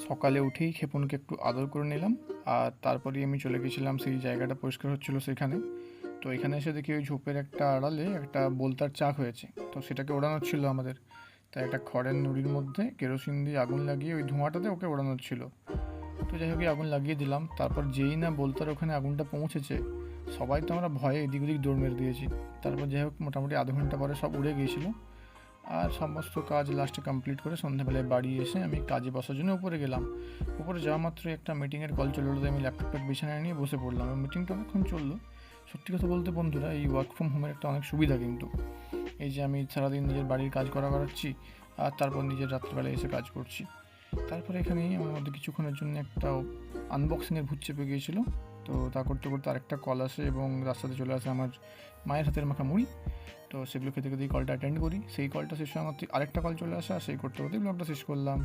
সকালে উঠেই ক্ষেপণকে একটু আদর করে নিলাম, আর তারপরেই আমি চলে গেছিলাম সেই জায়গাটা পরিষ্কার হচ্ছিলো সেখানে। তো এখানে এসে দেখি ওই ঝোপের একটা আড়ালে একটা বোলতার চাক হয়েছে, তো সেটাকে ওড়ানোর ছিল আমাদের। তাই একটা খড়ের নুড়ির মধ্যে কেরোসিন দিয়ে আগুন লাগিয়ে ওই ধোঁয়াটাতে ওকে ওড়ানোর ছিল। তো যাই হোক আগুন লাগিয়ে দিলাম, তারপর যেই না বোলতার ওখানে আগুনটা পৌঁছেছে, সবাই তো আমরা ভয়ে এদিক ওদিক দৌড় মেরে দিয়েছি। তারপর যাই হোক মোটামুটি আধ ঘন্টা পরে সব উড়ে গিয়েছিলো। আর সমস্ত কাজ লাস্টে কমপ্লিট করে সন্ধ্যাবেলায় বাড়ি এসে আমি কাজে বসার জন্য উপরে গেলাম। উপরে যাওয়া মাত্রই একটা মিটিংয়ের কল চলে এলো, আমি ল্যাপটপটা বিছানায় নিয়ে বসে পড়লাম। মিটিংটা অনেকক্ষণ চললো। সত্যি কথা বলতে বন্ধুরা, এই ওয়ার্ক ফ্রম হোমের একটা অনেক সুবিধা কিন্তু, এই যে আমি সারাদিন নিজের বাড়ির কাজ করাচ্ছি, আর তারপর নিজের রাত্রিবেলায় এসে কাজ করছি। তারপরে এখানেই আমার মধ্যে কিছুক্ষণের জন্য একটা আনবক্সিংয়ের ভূত চেপে গিয়েছিলো। তো তা করতে করতে আরেকটা কল আসে এবং রাস্তাতে চলে আসে আমার মায়ের হাতের মাখা মুড়ি। তো সেগুলো খেতে খেতেই কলটা অ্যাটেন্ড করি। সেই কলটা শেষ হওয়া মাত্রই আরেকটা কল চলে আসে, আর সেই করতে করতেই ব্লগটা শেষ করলাম।